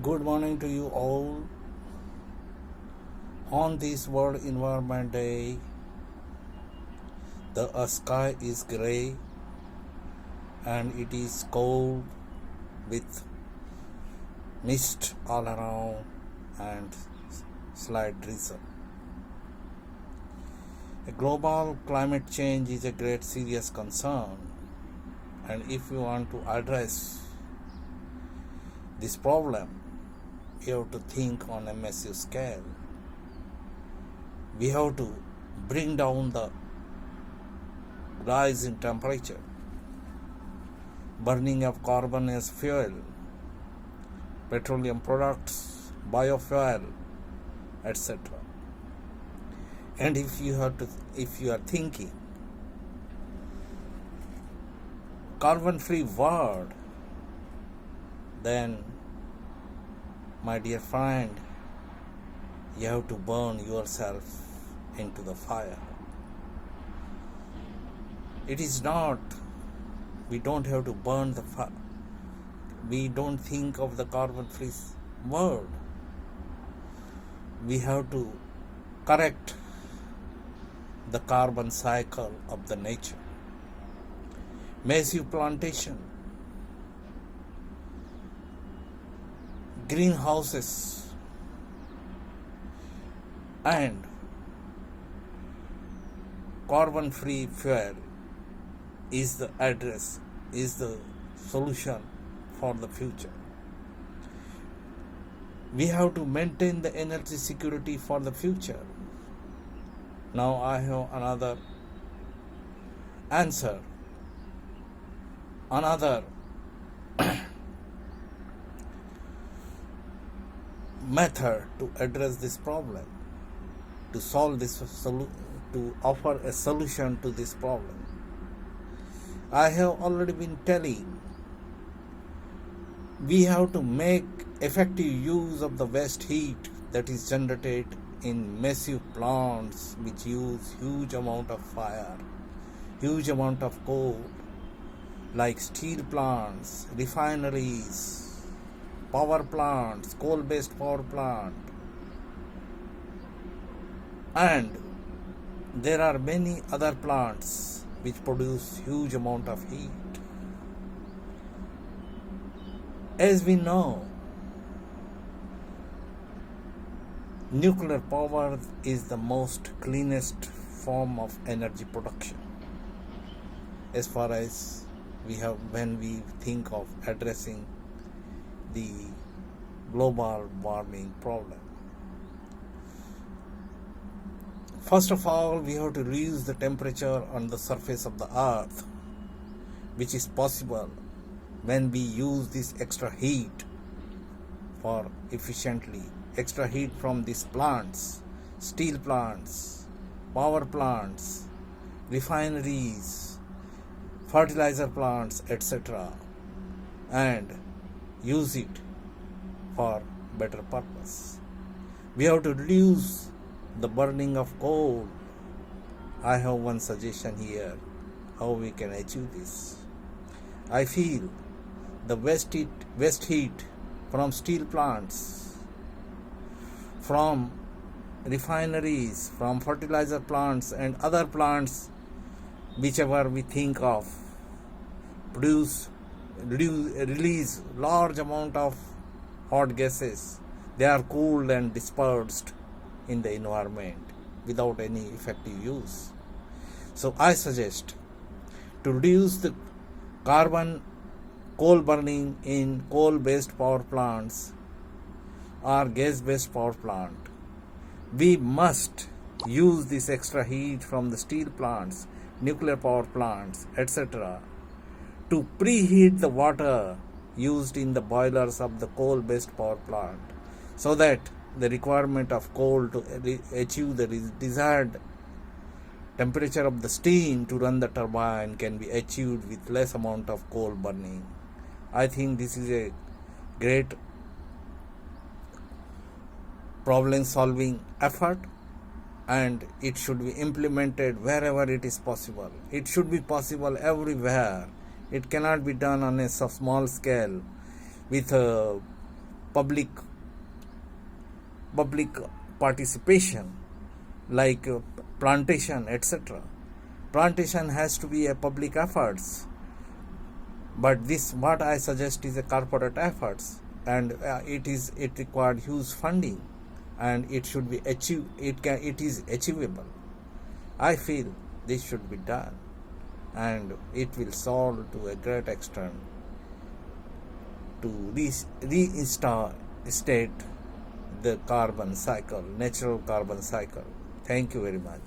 Good morning to you all. On this World Environment Day, the sky is grey and it is cold with mist all around and slight drizzle. A global climate change is a great serious concern, and if we want to address this problem, we have to think on a massive scale. We have to bring down the rise in temperature, burning of carbon as fuel, petroleum products, biofuel, etc. And if you are thinking carbon-free world, then, my dear friend, you have to burn yourself into the fire. It is not, we don't have to burn the fire. We don't think of the carbon-free world. We have to correct the carbon cycle of the nature. Massive plantation, greenhouses, and carbon-free fuel is the address, is the solution for the future. We have to maintain the energy security for the future. Now I have another answer, another method to address this problem, to solve this, to offer a solution to this problem. I have already been telling, we have to make effective use of the waste heat that is generated in massive plants which use huge amount of fire, huge amount of coal, like steel plants, refineries, power plants, coal-based power plant. And there are many other plants which produce huge amount of heat. As we know, nuclear power is the most cleanest form of energy production as far as when we think of addressing the global warming problem. First of all, we have to reduce the temperature on the surface of the earth, which is possible when we use this extra heat for efficiently, extra heat from these plants, steel plants, power plants, refineries, fertilizer plants, etc., and use it for better purpose. We have to reduce the burning of coal. I have one suggestion here, how we can achieve this. I feel the waste heat from steel plants, from refineries, from fertilizer plants and other plants, whichever we think of, release large amount of hot gases. They are cooled and dispersed in the environment without any effective use. So I suggest to reduce the coal burning in coal-based power plants or gas-based power plant. We must use this extra heat from the steel plants, nuclear power plants, etc., to preheat the water used in the boilers of the coal-based power plant, so that the requirement of coal to achieve the desired temperature of the steam to run the turbine can be achieved with less amount of coal burning. I think this is a great problem solving effort, and it should be implemented wherever it is possible. It should be possible everywhere. It cannot be done on a small scale with public participation, like plantation, etc. Plantation has to be a public efforts, but this what I suggest is a corporate efforts, and it required huge funding, and it should be achieved. It is achievable. I feel this should be done, and it will solve to a great extent to reinstate the carbon cycle, natural carbon cycle. Thank you very much.